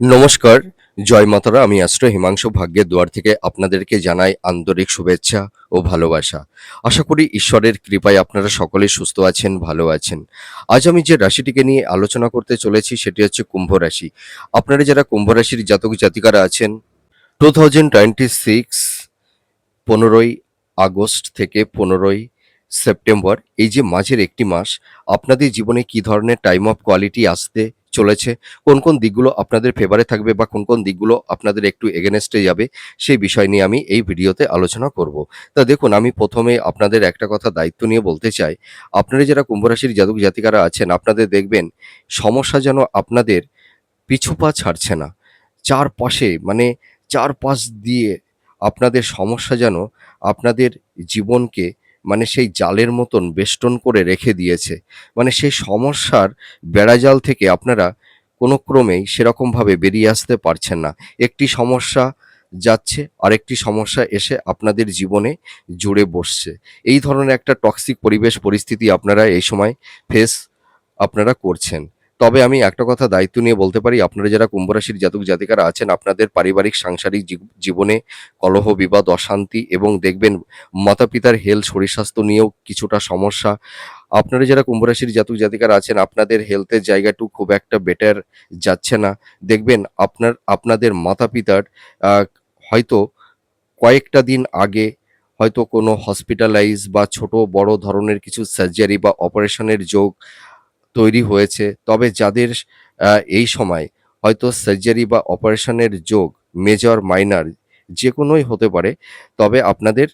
নমস্কার, জয় মাতারা। আমি অ্যাস্ট্রো হিমাংশু ভাগ্যের দুয়ার থেকে আপনাদেরকে জানাই আন্তরিক শুভেচ্ছা ও ভালোবাসা। আশা করি ঈশ্বরের কৃপায় আপনারা সকলেই সুস্থ আছেন, ভালো আছেন। আজ আমি যে রাশিটিকে নিয়ে আলোচনা করতে চলেছি সেটি হচ্ছে কুম্ভ রাশি। আপনারা যারা কুম্ভ রাশির জাতক জাতিকারা আছেন 2026 15ই আগস্ট থেকে 15ই সেপ্টেম্বর, এই যে মাঝের একটি মাস আপনাদের জীবনে কি ধরনের টাইম অফ কোয়ালিটি আসতে চলেছে, কোন কোন দিকগুলো আপনাদের ফেভারে থাকবে বা কোন কোন দিকগুলো আপনাদের একটু এগেনস্টে যাবে, সেই বিষয় নিয়ে আমি এই ভিডিওতে আলোচনা করব। তা দেখুন, আমি প্রথমে আপনাদের একটা কথা দায়িত্ব নিয়ে বলতে চাই। আপনারা যারা কুম্ভ রাশির জাতক জাতিকারা আছেন, আপনাদের দেখবেন সমস্যা যেন আপনাদের পিছু পা ছাড়ছে না। চারপাশে মানে চারপাশ দিয়ে আপনাদের সমস্যা যেন আপনাদের জীবনকে মানে সেই জালের মতন বেষ্টন করে রেখে দিয়েছে। মানে সেই সমস্যার বেড়াজাল থেকে আপনারা কোনো ক্রমেই সেরকমভাবে বেরিয়ে আসতে পারছেন না। একটি সমস্যা যাচ্ছে, আরেকটি সমস্যা এসে আপনাদের জীবনে জুড়ে বসছে। এই ধরনের একটা টক্সিক পরিবেশ পরিস্থিতি আপনারা এই সময় ফেস আপনারা করছেন। তবে আমি একটা কথা দায়িত্ব নিয়ে বলতে পারি, আপনারা যারা কুম্ভ রাশির জাতক জাতিকারা আছেন, আপনাদের পারিবারিক সাংসারিক জীবনে কলহ বিবাদ অশান্তি এবং দেখবেন মাতা-পিতার হেলথ শরীর স্বাস্থ্য নিয়েও কিছুটা সমস্যা। আপনারা যারা কুম্ভ রাশির জাতক জাতিকারা আছেন, আপনাদের হেলথের জায়গাটুকু খুব একটা বেটার যাচ্ছে না। দেখবেন আপনাদের মাতা-পিতার আ হয়তো কয়েকটা দিন আগে হয়তো কোনো হসপিটালাইজ বা ছোট বড় ধরনের কিছু সার্জারি বা অপারেশনের যোগ তৈরি হয়েছে। তবে যাদের আ এই সময় হয়তো সার্জারি বা অপারেশনের যোগ মেজর, মাইনর যেকোনোই হতে পারে। তবে আপনাদের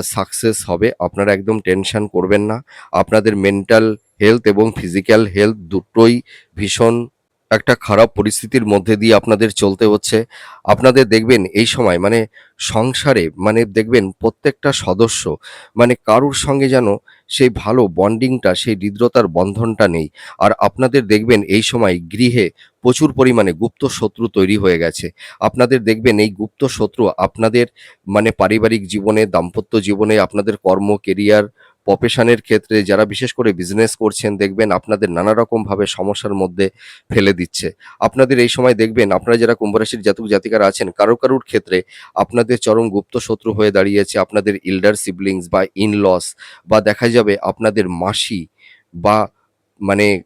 সাকসেস হবে। আপনারা একদম টেনশন করবেন না। আপনাদের মেন্টাল হেলথ এবং ফিজিক্যাল হেলথ দুটোই ভীষণ একটা খারাপ পরিস্থিতির মধ্যে দিয়ে আপনাদের চলতে হচ্ছে। আপনাদের দেখবেন এই সময় মানে সংসারে মানে দেখবেন প্রত্যেকটা সদস্য মানে কারুর সঙ্গে যেন সেই ভালো বন্ডিংটা, সেই হৃদ্রতার বন্ধনটা নেই। আর আপনাদের দেখবেন এই সময় গৃহে প্রচুর পরিমাণে গুপ্ত শত্রু তৈরি হয়ে গেছে। আপনাদের দেখবেন এই গুপ্ত শত্রু আপনাদের মানে পারিবারিক জীবনে, দাম্পত্য জীবনে, আপনাদের কর্ম, কেরিয়ার, প্রফেশনের ক্ষেত্রে যারা বিশেষ করে বিজনেস করছেন, দেখবেন আপনাদের নানা রকমভাবে সমস্যার মধ্যে ফেলে দিচ্ছে। আপনাদের এই সময় দেখবেন আপনারা যারা কুম্ভ রাশির জাতক জাতিকারা আছেন, কারুর ক্ষেত্রে আপনাদের চরম গুপ্ত শত্রু হয়ে দাঁড়িয়েছে আপনাদের এল্ডার সিবলিংস বা ইন-লস, বা দেখা যাবে আপনাদের মাসি বা মানে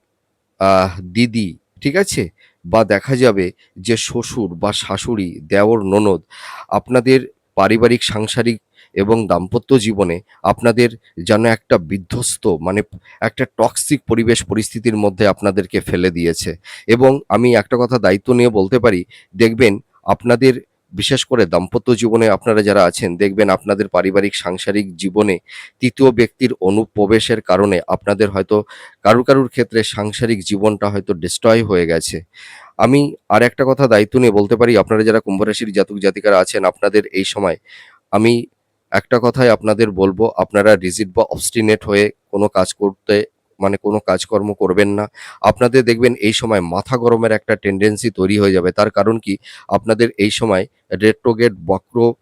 দিদি, ঠিক আছে? বা দেখা যাবে যে শ্বশুর বা শাশুড়ি, দেওর, ননদ আপনাদের পারিবারিক, সাংসারিক এবং দাম্পত্য জীবনে আপনাদের যেন একটা বিধ্বস্ত মানে একটা টক্সিক পরিবেশ পরিস্থিতির মধ্যে আপনাদেরকে ফেলে দিয়েছে। এবং আমি একটা কথা দায়িত্ব নিয়ে বলতে পারি, দেখবেন আপনাদের বিশেষ করে দাম্পত্য জীবনে আপনারা যারা আছেন, দেখবেন আপনাদের পারিবারিক, সাংসারিক জীবনে ৩য় ব্যক্তির অনুপ্রবেশের কারণে আপনাদের হয়তো কারুর ক্ষেত্রে সাংসারিক জীবনটা হয়তো ডিস্ট্রয় হয়ে গেছে। আমি আরেকটা কথা দায়িত্ব নিয়ে বলতে পারি, আপনারা যারা কুম্ভ রাশির জাতক জাতিকারা আছেন, আপনাদের এই সময় আমি একটা কথাই আপনাদের বলব, আপনারা রিজিড বা obstinate হয়ে কোনো কাজ করতে মানে কোনো কাজকর্ম করবেন না। আপনাদের দেখবেন এই সময় মাথা গরমের একটা টেনডেন্সি তৈরি হয়ে যাবে। তার কারণ কি? আপনাদের এই সময় রেট্রোগেট বক্র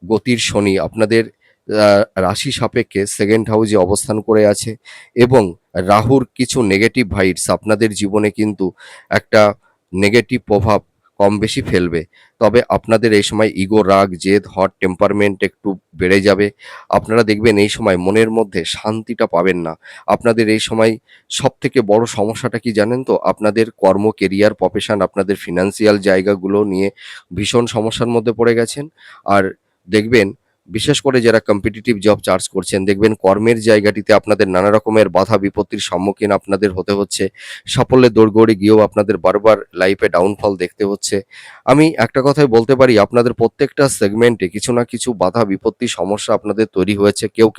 গতির শনি আপনাদের আ রাশি সাপেক্ষে 2nd হাউসে অবস্থান করে আছে এবং রাহুর কিছু নেগেটিভ ভাইবস আপনাদের জীবনে কিন্তু একটা নেগেটিভ প্রভাব কম বেশি ফেলবে। তবে আপনাদের এই সময় ইগো, রাগ, জেদ, হট টেম্পারমেন্ট একটু বেড়ে যাবে। আপনারা দেখবেন এই সময় মনের মধ্যে শান্তিটা পাবেন না। আপনাদের এই সময় সবথেকে বড় সমস্যাটা কি জানেন তো? আপনাদের কর্ম, কেরিয়ার, প্রফেশন, আপনাদের ফিন্যান্সিয়াল জায়গাগুলো নিয়ে ভীষণ সমস্যার মধ্যে পড়ে গেছেন। আর দেখবেন বিশেষ করে যারা কম্পিটিটিভ জব চার্জ করছেন, দেখবেন কর্মের জায়গাটিতে আপনাদের নানা রকমের বাধা বিপত্তির সম্মুখীন আপনাদের হতে হচ্ছে। সাফল্যের দোরগোড়ে গিয়েও আপনাদের বারবার লাইফে ডাউনফল দেখতে হচ্ছে। আমি একটা কথাই বলতে পারি, আপনাদের প্রত্যেকটা সেগমেন্টে কিছু না কিছু বাধা বিপত্তি সমস্যা আপনাদের তৈরি হয়েছে। কেউ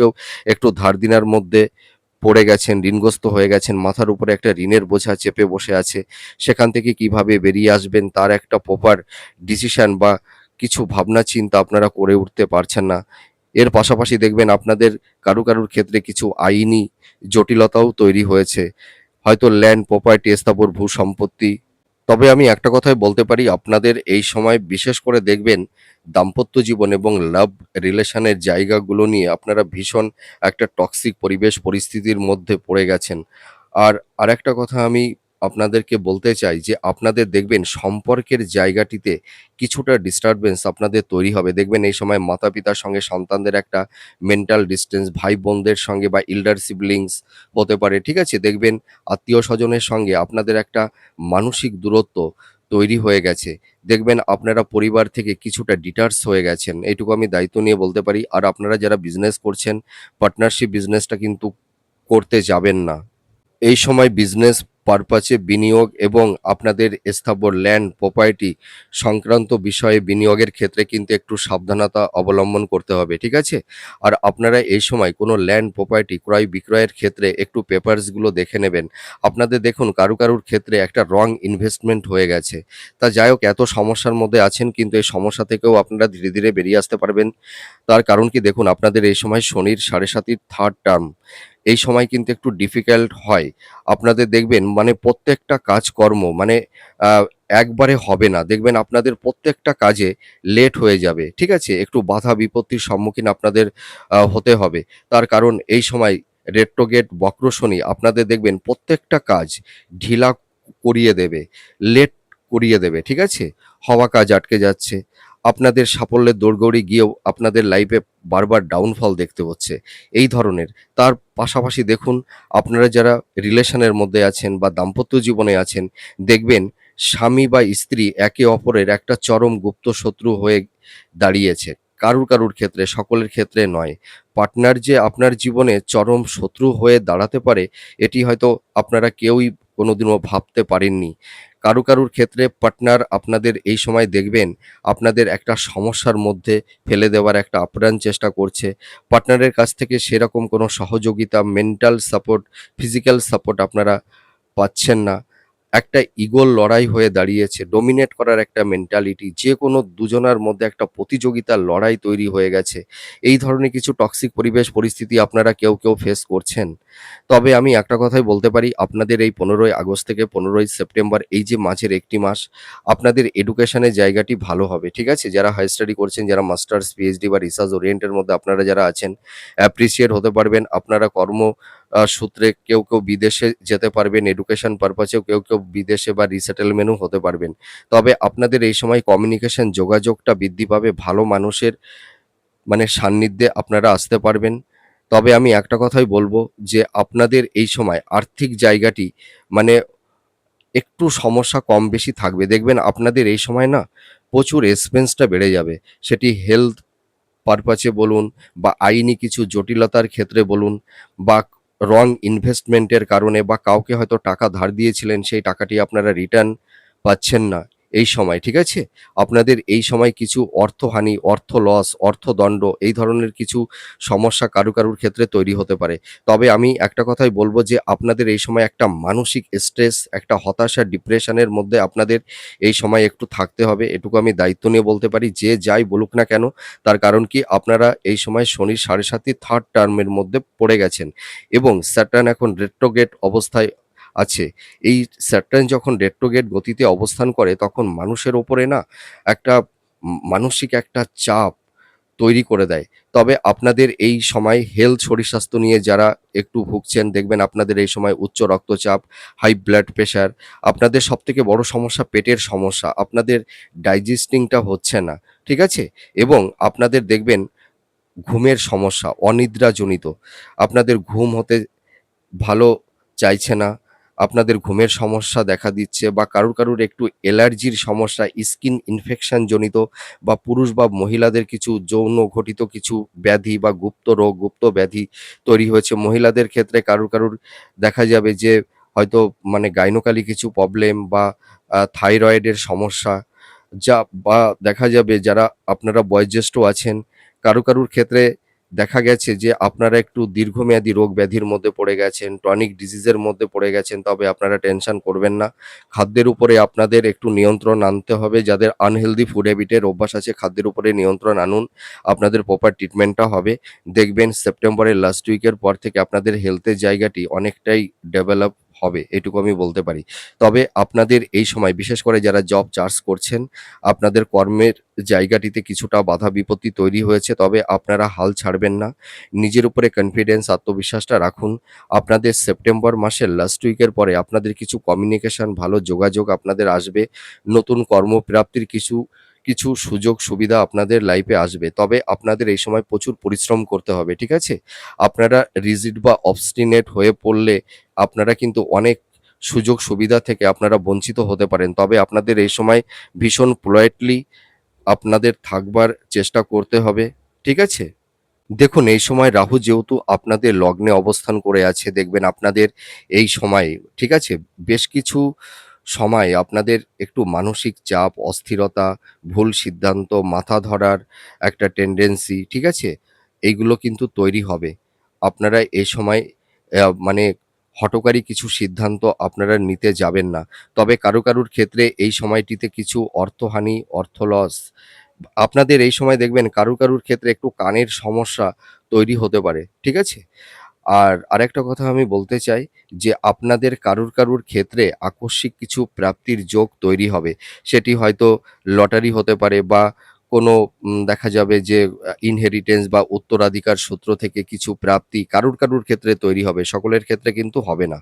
একটু ধার দেনার মধ্যে পড়ে গেছেন, ঋণগ্রস্ত হয়ে গেছেন, মাথার উপরে একটা ঋণের বোঝা চেপে বসে আছে। সেখান থেকে কিভাবে বেরিয়ে আসবেন তার একটা প্রপার ডিসিশন বা কিছু ভাবনা চিন্তা আপনারা করে উঠতে পারছেন না। এর পাশাপাশি দেখবেন আপনাদের কারুর ক্ষেত্রে কিছু আইনি জটিলতাও তৈরি হয়েছে। হয়তো ল্যান্ড, প্রপার্টি, স্থাবর ভূ-সম্পত্তি। তবে আমি একটা কথাই বলতে পারি, আপনাদের এই সময় বিশেষ করে দেখবেন দাম্পত্য জীবন এবং লাভ রিলেশনের জায়গাগুলো নিয়ে আপনারা ভীষণ একটা টক্সিক পরিবেশ পরিস্থিতির মধ্যে পড়ে গেছেন। আর আরেকটা কথা আমি আপনাদেরকে বলতে চাই যে আপনাদের দেখবেন সম্পর্কের জায়গাটিতে কিছুটা ডিস্টারবেন্স আপনাদের তৈরি হবে। দেখবেন এই সময় মাতা-পিতার সঙ্গে সন্তানদের একটা মেন্টাল ডিসট্যান্স, ভাই-বোনদের সঙ্গে বা এল্ডার সিবলিংস হতে পারে, ঠিক আছে? দেখবেন আত্মীয়স্বজনের সঙ্গে আপনাদের একটা মানসিক দূরত্ব তৈরি হয়ে গেছে। দেখবেন আপনারা পরিবার থেকে কিছুটা ডিটাচ হয়ে গেছেন। এইটুকু আমি দায়িত্ব নিয়ে বলতে পারি। আর আপনারা যারা বিজনেস করছেন, পার্টনারশিপ বিজনেসটা কিন্তু করতে যাবেন না। এই সময় বিজনেস পারপাসে বিনিয়োগ এবং আপনাদের স্থাবর ল্যান্ড প্রপার্টি সংক্রান্ত বিষয়ে বিনিয়োগের ক্ষেত্রে কিন্তু একটু সাবধানতা অবলম্বন করতে হবে, ঠিক আছে? আর আপনারা এই সময় কোনো ল্যান্ড প্রপার্টি ক্রয় বিক্রয়ের ক্ষেত্রে একটু পেপারসগুলো দেখে নেবেন। আপনাদের দেখুন কারুর ক্ষেত্রে একটা রং ইনভেস্টমেন্ট হয়ে গেছে। তা যাই হোক, এত সমস্যার মধ্যে আছেন কিন্তু এই সমস্যা থেকেও আপনারা ধীরে ধীরে বেরিয়ে আসতে পারবেন। তার কারণ কি দেখুন, আপনাদের এই সময় শনির সাড়ে ৭ই থার্ড টার্ম। এই সময় কিন্তু একটু ডিফিকাল্ট হয়। আপনাদের দেখবেন মানে প্রত্যেকটা কাজকর্ম মানে আ একবারে হবে না। দেখবেন আপনাদের প্রত্যেকটা কাজে লেট হয়ে যাবে। ঠিক আছে? একটু বাধা বিপত্তির সম্মুখীন আপনাদের হতে হবে। তার কারণ এই সময় রেট্রোগেট বক্র শনি আপনাদের দেখবেন প্রত্যেকটা কাজ ঢিলা করিয়ে দেবে, লেট করিয়ে দেবে। ঠিক আছে? হওয়া কাজ আটকে যাচ্ছে। আপনাদের সাফল্যের দৌড়গড়ি গিয়েও আপনাদের লাইফে বারবার ডাউনফল দেখতে হচ্ছে। এই ধরনের। তার পাশাপাশি দেখুন, আপনারা যারা রিলেশনের মধ্যে আছেন বা দাম্পত্য জীবনে আছেন, দেখবেন স্বামী বা স্ত্রী একে অপরের একটা চরম গুপ্ত শত্রু হয়ে দাঁড়িয়েছে। কারুর ক্ষেত্রে, সকলের ক্ষেত্রে নয়। পার্টনার যে আপনার জীবনে চরম শত্রু হয়ে দাঁড়াতে পারে, এটি হয়তো আপনারা কেউই কোনোদিনও ভাবতে পারেননি। কারুর ক্ষেত্রে পার্টনার আপনাদের এই সময় দেখবেন আপনাদের একটা সমস্যার মধ্যে ফেলে দেওয়ার একটা আপ্রাণ চেষ্টা করছে। পার্টনারের কাছ থেকে সেরকম কোনো সহযোগিতা, মেন্টাল সাপোর্ট, ফিজিক্যাল সাপোর্ট আপনারা পাচ্ছেন না। একটা ইগোর লড়াই হয়ে দাঁড়িয়েছে। ডমিনেট করার একটা মেন্টালিটি। যেকোনো দুজনার মধ্যে একটা প্রতিযোগিতার লড়াই তৈরি হয়ে গেছে। এই ধরনের কিছু টক্সিক পরিবেশ পরিস্থিতি আপনারা কেউ ফেস করছেন। তবে আমি একটা কথাই বলতে পারি, আপনাদের এই ১৫ই আগস্ট থেকে ১৫ই সেপ্টেম্বর এই যে মাঝের একটি মাস, আপনাদের এডুকেশনের জায়গাটি ভালো হবে। ঠিক আছে? যারা হাই স্টাডি করছেন, যারা মাস্টার্স, পিএইচডি বা রিসার্চ ওরিয়েন্টের মধ্যে আপনারা যারা আছেন, অ্যাপ্রিশিয়েট হতে পারবেন। আপনারা কর্ম সূত্রে কেউ বিদেশে যেতে পারবেন, এডুকেশন পারপাসেও কেউ বিদেশে বা রিসেটেলমেন্টও হতে পারবেন। তবে আপনাদের এই সময় কমিউনিকেশন যোগাযোগটা বৃদ্ধি পাবে। ভালো মানুষের মানে সান্নিধ্যে আপনারা আসতে পারবেন। তবে আমি একটা কথাই বলব যে আপনাদের এই সময় আর্থিক জায়গাটি মানে একটু সমস্যা কম বেশি থাকবে। দেখবেন আপনাদের এই সময় না প্রচুর এক্সপেন্সটা বেড়ে যাবে। সেটি হেলথ পারপাসে বলুন বা আইনি কিছু জটিলতার ক্ষেত্রে বলুন বা রং ইনভেস্টমেন্টের কারণে বা কাউকে হয়তো টাকা ধার দিয়েছিলেন, সেই টাকাটি আপনারা রিটার্ন পাচ্ছেন না এই সময়, ঠিক আছে? আপনাদের এই সময় কিছু অর্থহানি, অর্থ লস, অর্থদণ্ড এই ধরনের কিছু সমস্যা কারুর ক্ষেত্রে তৈরি হতে পারে। তবে আমি একটা কথাই বলব যে আপনাদের এই সময় একটা মানসিক স্ট্রেস, একটা হতাশা, ডিপ্রেশনের মধ্যে আপনাদের এই সময় একটু থাকতে হবে। এটুকু আমি দায়িত্ব নিয়ে বলতে পারি। যে যাই বলুক না কেন, তার কারণ কি আপনারা এই সময় শনির ৭.৫ই থার্ড টার্মের মধ্যে পড়ে গেছেন এবং স্যাটার্ন এখন রেট্রোগেট অবস্থায় আছে। এই স্যাটার্ন যখন রেট্রোগেট গতিতে অবস্থান করে তখন মানুষের ওপরে না একটা মানসিক একটা চাপ তৈরি করে দেয়। তবে আপনাদের এই সময় হেলথ শরীর স্বাস্থ্য নিয়ে যারা একটু ভুগছেন, দেখবেন আপনাদের এই সময় উচ্চ রক্তচাপ, হাই ব্লাড প্রেশার, আপনাদের সবথেকে বড় সমস্যা পেটের সমস্যা। আপনাদের ডাইজেস্টিংটা হচ্ছে না। ঠিক আছে? এবং আপনাদের দেখবেন ঘুমের সমস্যা, অনিদ্রাজনিত। আপনাদের ঘুম হতে ভালো চাইছে না, আপনাদের ঘুমের সমস্যা দেখা দিচ্ছে বা কারুর একটু অ্যালার্জির সমস্যা, স্কিন ইনফেকশন জনিত বা পুরুষ বা মহিলাদের কিছু যৌন ঘটিত কিছু ব্যাধি বা গুপ্ত রোগ, গুপ্ত ব্যাধি তৈরি হয়েছে। মহিলাদের ক্ষেত্রে কারুর দেখা যাবে যে হয়তো মানে গাইনোকালি কিছু প্রবলেম বা থাইরয়েডের সমস্যা যা বা দেখা যাবে যারা আপনারা বয়োজ্যেষ্ঠ আছেন, কারুর ক্ষেত্রে দেখা গেছে যে আপনারা একটু দীর্ঘমেয়াদী রোগ ব্যাধির মধ্যে পড়ে গেছেন, টনিক ডিজিজের মধ্যে পড়ে গেছেন। তবে আপনারা টেনশন করবেন না। খাদ্যের উপরে আপনাদের একটু নিয়ন্ত্রণ আনতে হবে। যাদের আনহেলদি ফুড হ্যাবিটের অভ্যাস আছে, খাদ্যের উপরে নিয়ন্ত্রণ আনুন। আপনাদের প্রপার ট্রিটমেন্টটা হবে। দেখবেন সেপ্টেম্বরের লাস্ট উইকের পর থেকে আপনাদের হেলথের জায়গাটি অনেকটাই ডেভেলপ হবে, এটুকু আমি বলতে পারি। তবে আপনাদের এই সময় বিশেষ করে যারা জব চার্জ করছেন, আপনাদের কর্মের জায়গাটিতে কিছুটা বাধা বিপত্তি তৈরি হয়েছে। তবে আপনারা হাল ছাড়বেন না। নিজের উপরে কনফিডেন্স, আত্মবিশ্বাসটা রাখুন। আপনাদের সেপ্টেম্বর মাসের লাস্ট উইকের পরে আপনাদের কিছু কমিউনিকেশন, ভালো যোগাযোগ আপনাদের আসবে। নতুন কর্মপ্রাপ্তির কিছু সুযোগ সুবিধা আপনাদের লাইফে আসবে। তবে আপনাদের এই সময় প্রচুর পরিশ্রম করতে হবে, ঠিক আছে? আপনারা রিজিড বা অবস্টিনেট হয়ে পড়লে আপনারা কিন্তু অনেক সুযোগ সুবিধা থেকে আপনারা বঞ্চিত হতে পারেন। তবে আপনাদের এই সময় ভীষণ পোলাইটলি আপনাদের থাকবার চেষ্টা করতে হবে, ঠিক আছে? দেখুন এই সময় রাহু যেহেতু আপনাদের লগ্নে অবস্থান করে আছে, দেখবেন আপনাদের এই সময়ে, ঠিক আছে? বেশ কিছু সময় আপনাদের একটু মানসিক চাপ, অস্থিরতা, ভুল সিদ্ধান্ত, মাথা ধরার একটা টেনডেন্সি, ঠিক আছে? এইগুলো কিন্তু তৈরি হবে। আপনারা এই সময় মানে হঠকারী কিছু সিদ্ধান্ত আপনারা নিতে যাবেন না। তবে কারুর ক্ষেত্রে এই সময়টিতে কিছু অর্থহানি, অর্থ লস আপনাদের এই সময় দেখবেন কারুর ক্ষেত্রে একটু কানের সমস্যা তৈরি হতে পারে। ঠিক আছে? আর আরেকটা কথা আমি বলতে চাই যে আপনাদের কারুর ক্ষেত্রে আকস্মিক কিছু প্রাপ্তির যোগ তৈরি হবে। সেটি হয়তো লটারি হতে পারে বা কোনো দেখা যাবে যে ইনহেরিটেন্স বা উত্তরাধিকার সূত্র থেকে কিছু প্রাপ্তি কারুর ক্ষেত্রে তৈরি হবে। সকলের ক্ষেত্রে কিন্তু হবে না।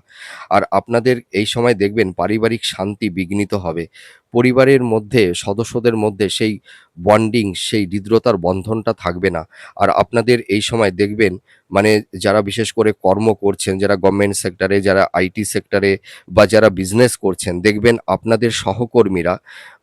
আর আপনাদের এই সময় দেখবেন পারিবারিক শান্তি বিঘ্নিত হবে। পরিবারের মধ্যে সদস্যদের মধ্যে সেই বন্ডিং, সেই হৃদ্রতার বন্ধনটা থাকবে না। আর আপনাদের এই সময় দেখবেন মানে যারা বিশেষ করে কর্ম করছেন, যারা গভর্নমেন্ট সেক্টরে, যারা আইটি সেক্টরে বা যারা বিজনেস করছেন, দেখবেন আপনাদের সহকর্মীরা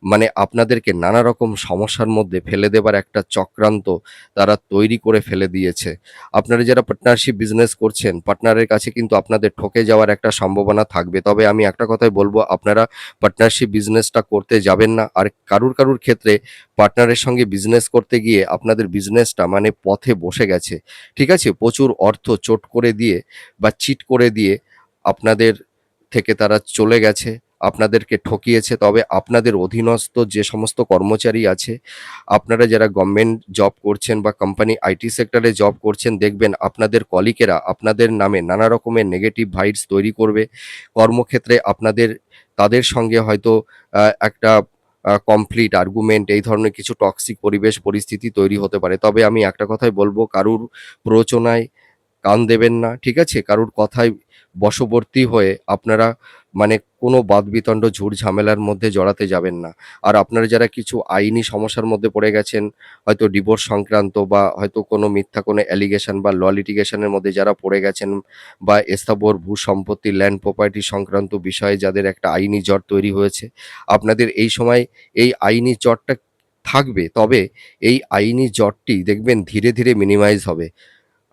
মানে আপনাদেরকে নানা রকম সমস্যার মধ্যে ফেলে দেবার একটা চক্রান্ত তারা তৈরি করে ফেলে দিয়েছে। আপনারা যারা পার্টনারশিপ বিজনেস করছেন, পার্টনারের কাছে কিন্তু আপনাদের ঠকে যাওয়ার একটা সম্ভাবনা থাকবে। তবে আমি একটা কথাই বলব, আপনারা পার্টনারশিপ বিজনেসটা করতে যাবেন না। আর কারুর ক্ষেত্রে পার্টনারের সঙ্গে বিজনেস করতে গিয়ে আপনাদের বিজনেসটা মানে পথে বসে গেছে। ঠিক আছে? প্রচুর অর্থ চোট করে দিয়ে বা চিট করে দিয়ে আপনাদের থেকে তারা চলে গেছে, আপনাদেরকে ঠকিয়েছে। তবে আপনাদের অধীনস্থ যে সমস্ত কর্মচারী আছে, আপনারা যারা গভর্নমেন্ট জব করছেন বা কোম্পানি আইটি সেক্টরে জব করছেন, দেখবেন আপনাদের কলিগেরা আপনাদের নামে নানা রকমের নেগেটিভ ভাইবস তৈরি করবে। কর্মক্ষেত্রে আপনাদের তাদের সঙ্গে হয়তো একটা কমপ্লিট আর্গুমেন্ট এই ধরনের কিছু টক্সিক পরিবেশ পরিস্থিতি তৈরি হতে পারে। তবে আমি একটা কথাই বলব, কারুর প্ররোচনায় কান দেবেন না, ঠিক আছে? কারুর কথায় বশবর্তী হয়ে আপনারা মানে কোনো বাদবিতণ্ড ঝুট ঝামেলার মধ্যে জড়াতে যাবেন না। আর আপনারা যারা কিছু আইনি সমস্যার মধ্যে পড়ে গেছেন, হয়তো ডিভোর্স সংক্রান্ত বা হয়তো কোনো মিথ্যা কোনো অ্যালিগেশন বা লিটিগেশন এর মধ্যে যারা পড়ে গেছেন বা স্থাবর ভূ-সম্পত্তি, ল্যান্ড প্রপার্টি সংক্রান্ত বিষয়ে যাদের একটা আইনি জট তৈরি হয়েছে, আপনাদের এই সময় এই আইনি জটটা থাকবে। তবে এই আইনি জটটি দেখবেন ধীরে মিনিমাইজ হবে।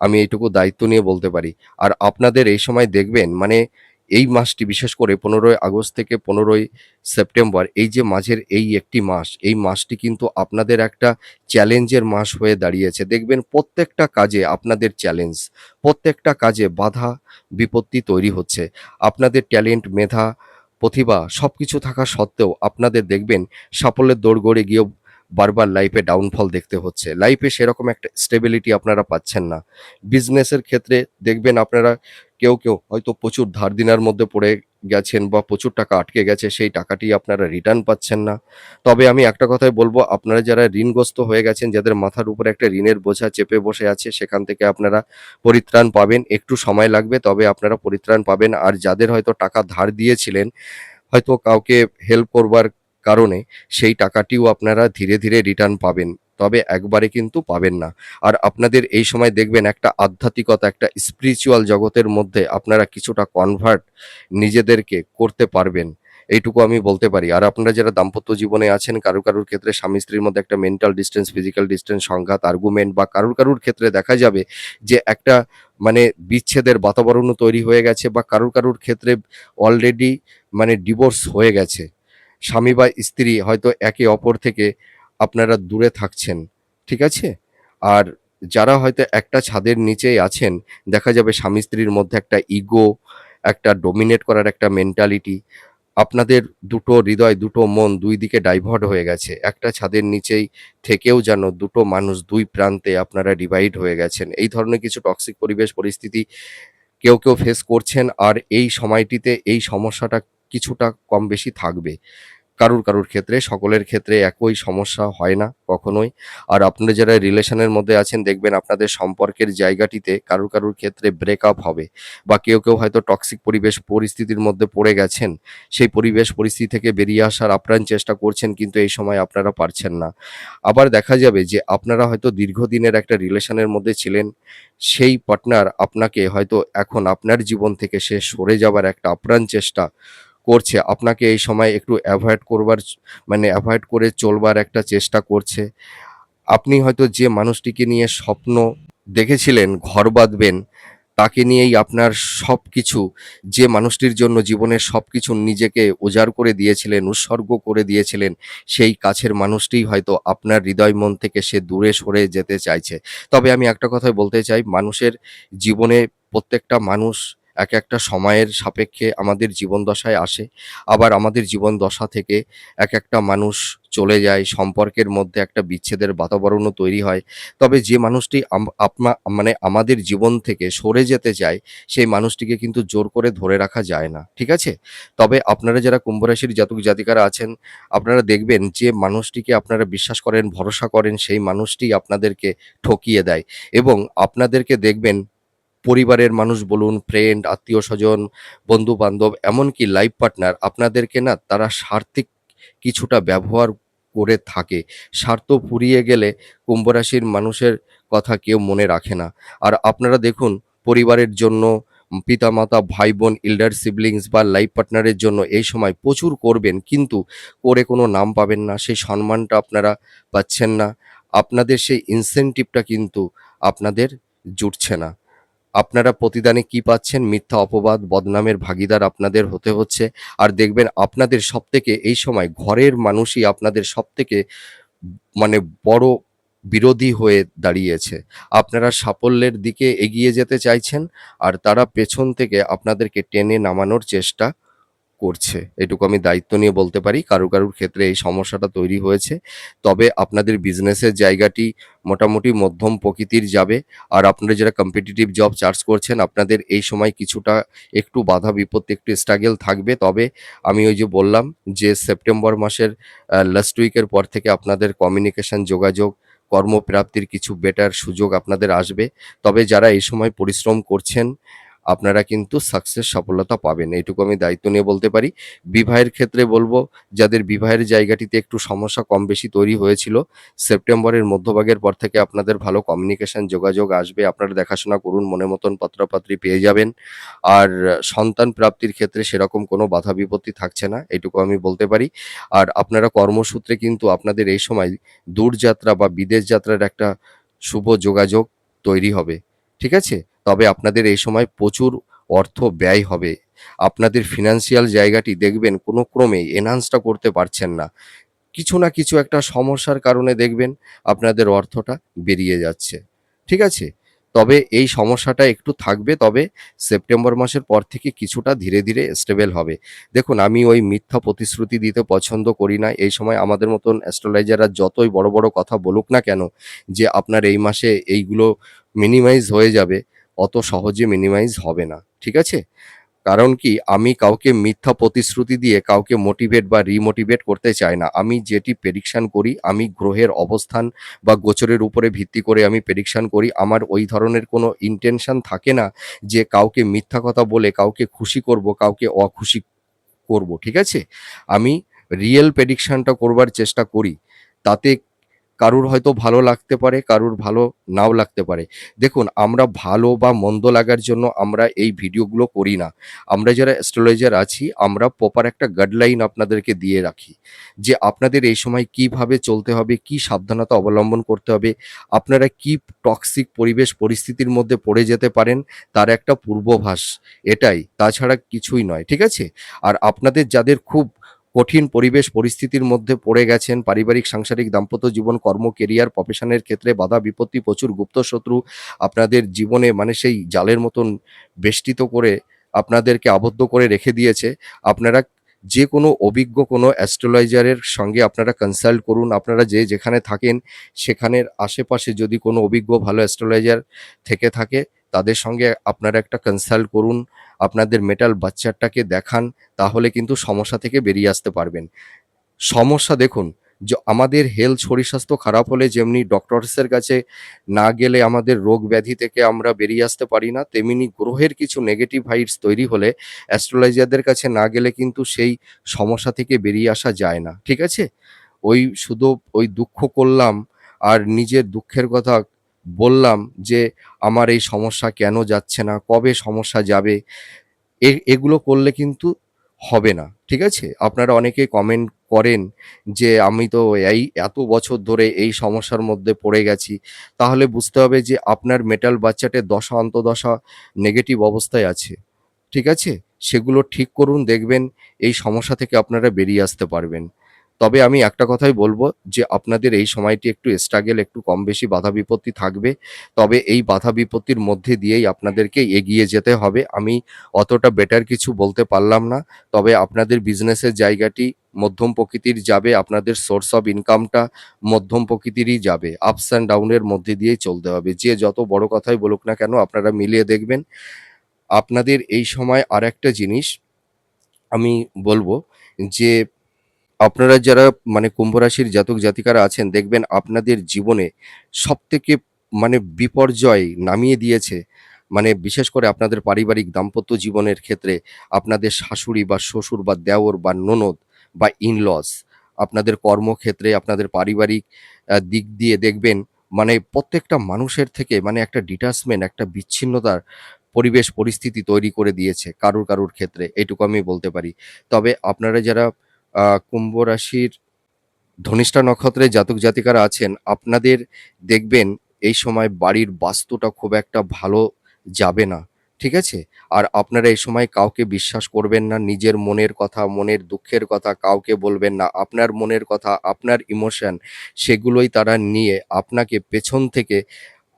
আমি এইটুকু দায়িত্ব নিয়ে বলতে পারি। আর আপনাদের এই সময় দেখবেন মানে এই মাসটি বিশেষ করে ১৫ই আগস্ট থেকে ১৫ই সেপ্টেম্বর এই যে মাঝের এই একটি মাস, এই মাসটি কিন্তু আপনাদের একটা চ্যালেঞ্জের মাস হয়ে দাঁড়িয়েছে। দেখবেন প্রত্যেকটা কাজে আপনাদের চ্যালেঞ্জ, প্রত্যেকটা কাজে বাধা বিপত্তি তৈরি হচ্ছে। আপনাদের ট্যালেন্ট, মেধা, প্রতিভা সবকিছু থাকা সত্ত্বেও আপনাদের দেখবেন সাফল্যের দোরগোড়ে গিয়েও বারবার লাইফে ডাউনফল দেখতে হচ্ছে। লাইফে সেরকম একটা স্টেবিলিটি আপনারা পাচ্ছেন না। বিজনেসের ক্ষেত্রে দেখবেন আপনারা কেউ হয়তো প্রচুর ধার দেনার মধ্যে পড়ে গেছেন বা প্রচুর টাকা আটকে গেছে, সেই টাকাটি আপনারা রিটার্ন পাচ্ছেন না। তবে আমি একটা কথাই বলব, আপনারা যারা ঋণগ্রস্ত হয়ে গেছেন, যাদের মাথার উপরে একটা ঋণের বোঝা চেপে বসে আছে, সেখান থেকে আপনারা পরিত্রাণ পাবেন। একটু সময় লাগবে, তবে আপনারা পরিত্রাণ পাবেন। আর যাদের হয়তো টাকা ধার দিয়েছিলেন, হয়তো কাউকে হেল্প করবার কারণে সেই টাকাটিও আপনারা ধীরে রিটার্ন পাবেন। তবে একবারে কিন্তু পাবেন না। আর আপনাদের এই সময় দেখবেন একটা আধ্যাত্মিকতা, একটা স্পিরিচুয়াল জগতের মধ্যে আপনারা কিছুটা কনভার্ট নিজেদেরকে করতে পারবেন। এইটুকু আমি বলতে পারি। আর আপনারা যারা দাম্পত্য জীবনে আছেন, কারুর ক্ষেত্রে স্বামী-স্ত্রীর মধ্যে একটা মেন্টাল ডিসট্যান্স, ফিজিক্যাল ডিসট্যান্স, সংঘাত, আর্গুমেন্ট বা কারুর ক্ষেত্রে দেখা যাবে যে একটা মানে বিচ্ছেদের বাতাবরণও তৈরি হয়ে গেছে বা কারুর ক্ষেত্রে অলরেডি মানে ডিভোর্স হয়ে গেছে। স্বামী বা স্ত্রী হয়তো একে অপর থেকে আপনারা দূরে থাকছেন। ঠিক আছে? আর যারা হয়তো একটা ছাদের নিচেই আছেন, দেখা যাবে স্বামী-স্ত্রীর মধ্যে একটা ইগো, একটা ডমিনেট করার একটা মেন্টালিটি। আপনাদের দুটো হৃদয়, দুটো মন ২ দিকে ডাইভার্ট হয়ে গেছে। একটা ছাদের নিচেই থেকেও যেন দুটো মানুষ ২ প্রান্তে আপনারা ডিভাইড হয়ে গেছেন। এই ধরনের কিছু টক্সিক পরিবেশ পরিস্থিতি কেউ ফেস করছেন, আর এই সময়টিতে এই সমস্যাটা কিছুটা কম বেশি থাকবে। কারুর ক্ষেত্রে, সকলের ক্ষেত্রে একই সমস্যা হয় না কখনোই। আর আপনারা যারা রিলেশনের মধ্যে আছেন দেখবেন আপনাদের সম্পর্কের জায়গাটিতে কারুর ক্ষেত্রে ব্রেকআপ হবে, বা কেউ হয়তো টক্সিক পরিবেশ পরিস্থিতির মধ্যে পড়ে গেছেন। সেই পরিবেশ পরিস্থিতি থেকে বেরিয়ে আসার আপ্রাণ চেষ্টা করছেন, কিন্তু এই সময় আপনারা পারছেন না। আবার দেখা যাবে যে আপনারা হয়তো দীর্ঘদিনের একটা রিলেশনের মধ্যে ছিলেন। সেই পার্টনার আপনাকে হয়তো এখন আপনার জীবন থেকে সে সরে যাবার একটা আপ্রাণ চেষ্টা করছে। আপনাকে এই সময় একটু এভয়েড করবার মানে এভয়েড করে চলবার একটা চেষ্টা করছে। আপনি হয়তো যে মানুষটিকে নিয়ে স্বপ্ন দেখেছিলেন ঘর বাঁধবেন, তাকে নিয়েই আপনার সবকিছু, যে মানুষটির জন্য জীবনের সবকিছু নিজেকে উজাড় করে দিয়েছিলেন, উৎসর্গ করে দিয়েছিলেন, সেই কাছের মানুষটিই হয়তো আপনার হৃদয় মন থেকে সে দূরে সরে যেতে চাইছে। তবে আমি একটা কথাই বলতে চাই, মানুষের জীবনে প্রত্যেকটা মানুষ একটা সময়ের সাপেক্ষে আমাদের জীবন দশায় আসে। আবার আমাদের জীবন দশা থেকে একটা মানুষ চলে যায়, সম্পর্কের মধ্যে একটা বিচ্ছেদের বাতাবরণও তৈরি হয়। তবে যে মানুষটি আমাদের জীবন থেকে সরে যেতে চায়, সেই মানুষটিকে কিন্তু জোর করে ধরে রাখা যায় না। ঠিক আছে? তবে আপনারা যারা কুম্ভ রাশির জাতক জাতিকারা আছেন, আপনারা দেখবেন যে মানুষটিকে আপনারা বিশ্বাস করেন, ভরসা করেন, সেই মানুষটিই আপনাদেরকে ঠকিয়ে দেয়, এবং আপনাদেরকে দেখবেন পরিবারের মানুষ বলুন, ফ্রেন্ড, আত্মীয়স্বজন, বন্ধু-বান্ধব, এমনকি লাইফ পার্টনার আপনাদেরকে না তারা স্বার্থিক কিছুটা ব্যবহার করে থাকে। স্বার্থ ফুরিয়ে গেলে কুম্ভ রাশির মানুষের কথা কেউ মনে রাখে না। আর আপনারা দেখুন, পরিবারের জন্য পিতামাতা, ভাই-বোন, এল্ডার সিবলিংস বা লাইফ পার্টনারের জন্য এই সময় প্রচুর করবেন, কিন্তু করে কোনো নাম পাবেন না। সেই সম্মানটা আপনারা পাচ্ছেন না। আপনাদের সেই ইনসেনটিভটা কিন্তু আপনাদের জুটছে না। আপনারা প্রতিদানে কি পাচ্ছেন? মিথ্যা অপবাদ, বদনামের ভাগীদার আপনাদের হতে হচ্ছে। আর দেখবেন আপনাদের সবথেকে এই সময় ঘরের মানুষই আপনাদের সবথেকে মানে বড় বিরোধী হয়ে দাঁড়িয়েছে। আপনারা সাফল্যের দিকে এগিয়ে যেতে চাইছেন, আর তারা পেছন থেকে আপনাদেরকে টেনে নামানোর চেষ্টা করছে। এটুকু আমি দায়িত্ব নিয়ে বলতে পারি। কারুর ক্ষেত্রে এই সমস্যাটা তৈরি হয়েছে। তবে আপনাদের বিজনেসের জায়গাটি মোটামুটি মধ্যম প্রকৃতির যাবে। আর আপনারা যারা কম্পিটিটিভ জব সার্চ করছেন, আপনাদের এই সময় কিছুটা একটু বাধা বিপত্তি, একটু স্ট্রাগল থাকবে। তবে আমি ওই যে বললাম যে সেপ্টেম্বর মাসের লাস্ট উইকের পর থেকে আপনাদের কমিউনিকেশন, যোগাযোগ, কর্মপ্রাপ্তির কিছু বেটার সুযোগ আপনাদের আসবে। তবে যারা এই সময় পরিশ্রম করছেন, আপনারা কিন্তু সফলতা পাবেন। এইটুকু আমি দায়িত্ব নিয়ে বলতে পারি। বিবাহের ক্ষেত্রে বলব, যাদের বিবাহের জায়গাটিতে একটু সমস্যা কম বেশি তৈরি হয়েছিল, সেপ্টেম্বরের মধ্যভাগের পর থেকে আপনাদের ভালো কমিউনিকেশন, যোগাযোগ আসবে। আপনারা দেখাশোনা করুন, মনের মতন পাত্র-পাত্রী পেয়ে যাবেন। আর সন্তান প্রাপ্তির ক্ষেত্রে সেরকম কোনো বাধা বিপত্তি থাকছে না, এইটুকু আমি বলতে পারি। আর আপনারা কর্মসূত্রে কিন্তু আপনাদের এই সময় দূরযাত্রা বা বিদেশ যাত্রার একটা শুভ যোগাযোগ তৈরি হবে। ঠিক আছে? তবে আপনাদের এই সময় প্রচুর অর্থ ব্যয় হবে। আপনাদের ফিন্যান্সিয়াল জায়গাটি দেখবেন কোনো ক্রমেই এনহান্সটা করতে পারছেন না। কিছু না কিছু একটা সমস্যার কারণে দেখবেন আপনাদের অর্থটা বেরিয়ে যাচ্ছে। ঠিক আছে? তবে এই সমস্যাটা একটু থাকবে, তবে সেপ্টেম্বর মাসের পর থেকে কিছুটা ধীরে স্টেবল হবে। দেখুন, আমি ওই মিথ্যা প্রতিশ্রুতি দিতে পছন্দ করি না। এই সময় আমাদের মতন অ্যাস্ট্রোলজাররা যতই বড় কথা বলুক না কেন যে আপনার এই মাসে এইগুলো মিনিমাইজ হয়ে যাবে, অত সহজে মিনিমাইজ হবে না। ঠিক আছে? কারণ কি, আমি কাউকে মিথ্যা প্রতিশ্রুতি দিয়ে কাউকে মোটিভেট বা রিমোটিভেট করতে চাই না। আমি যেটি প্রেডিকশন করি, আমি গ্রহের অবস্থান বা গোচরের উপরে ভিত্তি করে আমি প্রেডিকশন করি। আমার ওই ধরনের কোনো ইনটেনশন থাকে না যে কাউকে মিথ্যা কথা বলে কাউকে খুশি করব, কাউকে অখুশি করব। ঠিক আছে? আমি রিয়েল প্রেডিকশনটা করবার চেষ্টা করি। তাতে কারুর হয়তো ভালো লাগতে পারে, কারুর ভালো নাও লাগতে পারে। দেখুন, আমরা ভালো বা মন্দ লাগার জন্য আমরা এই ভিডিওগুলো করি না। আমরা যারা অ্যাস্ট্রোলজার আছি, আমরা প্রপার একটা গাইডলাইন আপনাদেরকে দিয়ে রাখি যে আপনাদের এই সময় কিভাবে চলতে হবে, কি সাবধানতা অবলম্বন করতে হবে, আপনারা কি টক্সিক পরিবেশ পরিস্থিতির মধ্যে পড়ে যেতে পারেন, তার একটা পূর্বাভাস, এটাই। তাছাড়া কিছুই নয়। ঠিক আছে? আর আপনাদের যাদের খুব কঠিন পরিবেশ পরিস্থিতির মধ্যে পড়ে গেছেন, পারিবারিক, সাংসারিক, দাম্পত্য জীবন, কর্ম, কেরিয়ার, প্রফেশনের ক্ষেত্রে বাধা বিপত্তি, প্রচুর গুপ্ত শত্রু আপনাদের জীবনে সেই জালের মতন বেষ্টিত করে আপনাদেরকে আবদ্ধ করে রেখে দিয়েছে। আপনারা যে কোনো অভিজ্ঞ কোনো অ্যাস্ট্রোলজারের সঙ্গে আপনারা কনসাল্ট করুন। আপনারা যেখানে থাকেন সেখানের আশেপাশে যদি কোনো অভিজ্ঞ ভালো অ্যাস্ট্রোলজার থেকে থাকে, তাদের সঙ্গে আপনারা একটা কনসাল্ট করুন, আপনাদের মেটাল বাচ্চাটাকে দেখান, তাহলে কিন্তু সমস্যা থেকে বেরিয়ে আসতে পারবেন। সমস্যা দেখুন, আমাদের হেলথ শরীর-স্বাস্থ্য খারাপ হলে যেমনি ডক্টরসের কাছে না গেলে আমাদের রোগ ব্যাধি থেকে আমরা বেরিয়ে আসতে পারি না, তেমনি গ্রহের কিছু নেগেটিভ ভাইবস তৈরি হলে অ্যাস্ট্রোলজারদের কাছে না গেলে কিন্তু সেই সমস্যা থেকে বেরিয়ে আসা যায় না। ঠিক আছে? শুধু ওই দুঃখ করলাম আর নিজের দুঃখের কথা বললাম যে, আমার এই সমস্যা কেন যাচ্ছে না, কবে সমস্যা যাবে? এগুলো করলে কিন্তু হবে না। ঠিক আছে? আপনারা অনেকেই কমেন্ট করেন যে, "আমি তো এত বছর ধরে এই সমস্যার মধ্যে পড়ে গেছি।" তাহলে বুঝতে হবে যে আপনার মেটাল বাচ্চাটার দশা অন্তর্দশা নেগেটিভ অবস্থায় আছে। ঠিক আছে? সেগুলো ঠিক করুন, দেখবেন এই সমস্যা থেকে আপনারা বেরিয়ে আসতে পারবেন। তবে আমি একটা কথাই বলব যে, আপনাদের এই সময়টি একটু স্ট্রাগল, একটু কম বেশি বাধা বিপত্তি থাকবে। তবে এই বাধা বিপত্তির মধ্যে দিয়েই আপনাদেরকে এগিয়ে যেতে হবে। আমি অতটা বেটার কিছু বলতে পারলাম না। তবে আপনাদের বিজনেসের জায়গাটি মধ্যম প্রকৃতির যাবে, আপনাদের সোর্স অফ ইনকামটা মধ্যম প্রকৃতিরই যাবে। আপস অ্যান্ড ডাউন এর মধ্যে দিয়েই চলতে হবে। যে যত বড় কথাই বলুক না কেন আপনারা মিলিয়ে দেখবেন। আপনাদের এই সময় আরেকটা জিনিস আমি বলব যে, আপনারা যারা মানে কুম্ভ রাশির জাতক-জাতিকারা আছেন, দেখবেন আপনাদের জীবনে সবথেকে মানে বিপর্যয় নামিয়ে দিয়েছে, মানে বিশেষ করে আপনাদের পারিবারিক দাম্পত্য জীবনের ক্ষেত্রে আপনাদের শাশুড়ি বা শ্বশুর বা দেওর বা ননদ বা ইন-লস, আপনাদের কর্মক্ষেত্রে, আপনাদের পারিবারিক দিক দিয়ে দেখবেন মানে প্রত্যেকটা মানুষের থেকে মানে একটা ডিটাচমেন্ট, একটা বিচ্ছিন্নতার পরিবেশ পরিস্থিতি তৈরি করে দিয়েছে কারুর ক্ষেত্রে, এটুকু আমি বলতে পারি। তবে আপনারা যারা কুম্ভ রাশির ধনিষ্ঠা নক্ষত্রের জাতক-জাতিকারা আছেন, আপনাদের দেখবেন এই সময় বাড়ির বাস্তুটা খুব একটা ভালো যাবে না। ঠিক আছে? আর আপনারা এই সময় কাউকে বিশ্বাস করবেন না। নিজের মনের কথা, মনের দুঃখের কথা কাউকে বলবেন না। আপনার মনের কথা, আপনার ইমোশন সেগুলোই তারা নিয়ে আপনাকে পেছন থেকে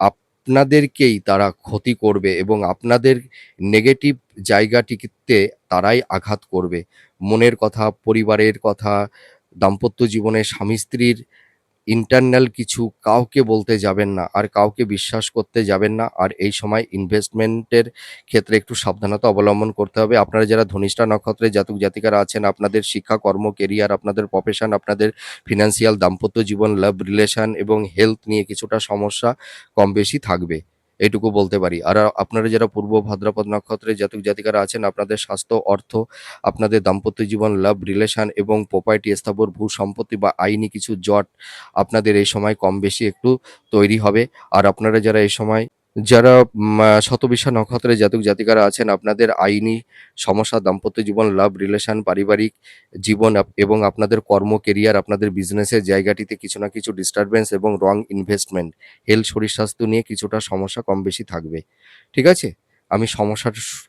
আপনাদেরকেই তারা ক্ষতি করবে এবং আপনাদের নেগেটিভ জায়গাটিতে তারাই আঘাত করবে। মনের কথা, পরিবারের কথা, দাম্পত্য জীবনে স্বামী-স্ত্রীর ইন্টারনাল কিছু কাউকে বলতে যাবেন না। আর কাউকে বিশ্বাস করতে যাবেন না। আর এই সময় ইনভেস্টমেন্টের ক্ষেত্রে একটু সাবধানতা অবলম্বন করতে হবে। আপনারা যারা ধনিষ্ঠা নক্ষত্রের জাতক-জাতিকারা আছেন, আপনাদের শিক্ষা, কর্ম, কেরিয়ার, আপনাদের প্রফেশন, আপনাদের ফিন্যান্সিয়াল, দাম্পত্য জীবন, লাভ রিলেশন এবং হেলথ নিয়ে কিছুটা সমস্যা কম বেশি থাকবে। এইটুকু বলতে পারি। আর আপনারা যারা পূর্ব ভাদ্রপদ নক্ষত্রের জাতক-জাতিকারা আছেন, আপনাদের স্বাস্থ্য, অর্থ, আপনাদের দাম্পত্য জীবন, লাভ রিলেশন এবং প্রপার্টি, স্থাবর ভূ-সম্পত্তি বা আইনি কিছু জট আপনাদের এই সময় কম বেশি একটু তৈরি হবে। আর আপনারা যারা এই সময় যারা শতবিশা নক্ষত্রের জাতক-জাতিকারা আছেন, আপনাদের আইনি সমস্যা, দাম্পত্য জীবন, লাভ রিলেশন, পারিবারিক জীবন এবং আপনাদের কর্ম, কেরিয়ার, আপনাদের বিজনেসের জায়গাটিতে কিছু না কিছু ডিস্টার্বেন্স এবং রং ইনভেস্টমেন্ট, হেলথ, শরীর-স্বাস্থ্য নিয়ে কিছুটা সমস্যা কম বেশি থাকবে। ঠিক আছে? আমি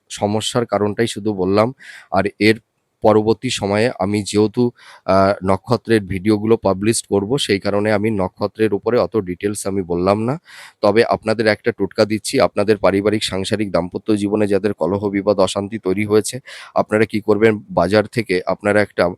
সমস্যার কারণটাই শুধু বললাম। আর এর পরবর্তী সময়ে আমি যেহেতু আ নক্ষত্রের ভিডিওগুলো পাবলিশ করব, সেই কারণে আমি নক্ষত্রের উপরে অত ডিটেইলস আমি বললাম না। তবে আপনাদের একটা টোটকা দিচ্ছি, আপনাদের পারিবারিক, সাংসারিক, দাম্পত্য জীবনে যাদের কলহ, বিবাদ, অশান্তি তৈরি হয়েছে, আপনারা কি করবেন, বাজার থেকে আপনারা একটা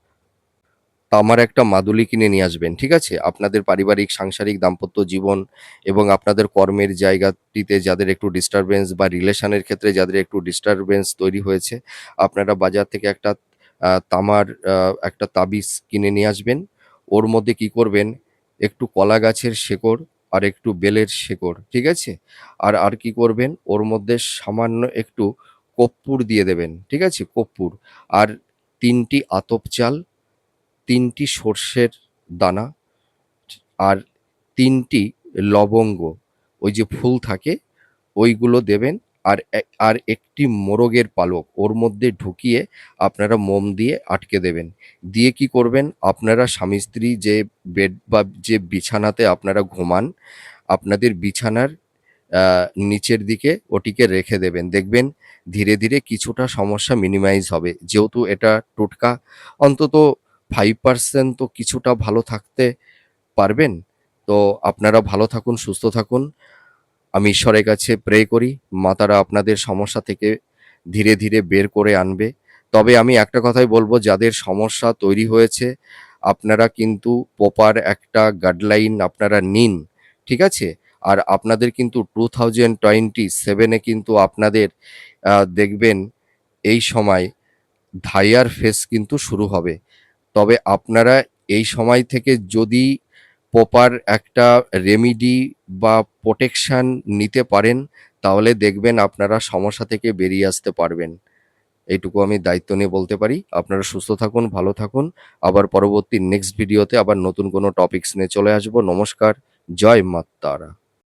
তামার একটা মাদুলি কিনে নিয়ে আসবেন। ঠিক আছে? আপনাদের পারিবারিক, সাংসারিক, দাম্পত্য জীবন এবং আপনাদের কর্মের জায়গাটিতে যাদের একটু ডিস্টার্বেন্স বা রিলেশনের ক্ষেত্রে যাদের একটু ডিস্টার্বেন্স তৈরি হয়েছে, আপনারা বাজার থেকে একটা তামার একটা তাবিজ কিনে নিয়ে আসবেন। ওর মধ্যে কি করবেন, একটু কলা গাছের শেকড় আর একটু বেলের শেকড়, ঠিক আছে? আর কি করবেন, ওর মধ্যে সামান্য একটু কর্পূর দিয়ে দেবেন। ঠিক আছে? কর্পূর। আর ৩ টি আতপ চাল, ৩ টি সর্ষের দানা আর ৩ টি লবঙ্গ, ওই যে ফুল থাকে ওইগুলো দেবেন। আর একটি মোরগের পালক ওর মধ্যে ঢুকিয়ে আপনারা মোম দিয়ে আটকে দেবেন। দিয়ে কি করবেন, আপনারা স্বামী-স্ত্রী যে বেড বা যে বিছানাতে আপনারা ঘুমান, আপনাদের বিছানার আ নিচের দিকে ওটিকে রেখে দেবেন। দেখবেন ধীরে, ধীরে কিছুটা সমস্যা মিনিমাইজ হবে। যেহেতু এটা টোটকা, অন্তত 5% তো কিছুটা ভালো থাকতে পারবেন। তো আপনারা ভালো থাকুন, সুস্থ থাকুন। আমি ঈশ্বরের কাছে প্রে করি, মা তারা আপনাদের সমস্যা থেকে ধীরে, ধীরে বের করে আনবে। তবে আমি একটা কথাই বলব, যাদের সমস্যা তৈরি হয়েছে, আপনারা কিন্তু প্রপার একটা গাইডলাইন আপনারা নিন। ঠিক আছে? আর আপনাদের কিন্তু 2027 কিন্তু আপনাদের দেখবেন এই সময় ধাইয়ার ফেজ কিন্তু শুরু হবে। তবে আপনারা এই সময় থেকে যদি প্রপার একটা রেমেডি বা প্রোটেকশন নিতে পারেন, তাহলে দেখবেন আপনারা সমস্যা থেকে বেরিয়ে আসতে পারবেন। এইটুকু আমি দায়িত্ব নিয়ে বলতে পারি। আপনারা সুস্থ থাকুন, ভালো থাকুন। আবার পরবর্তী নেক্সট ভিডিওতে আবার নতুন কোনো টপিকস নিয়ে চলে আসবো। নমস্কার। জয় মা তারা।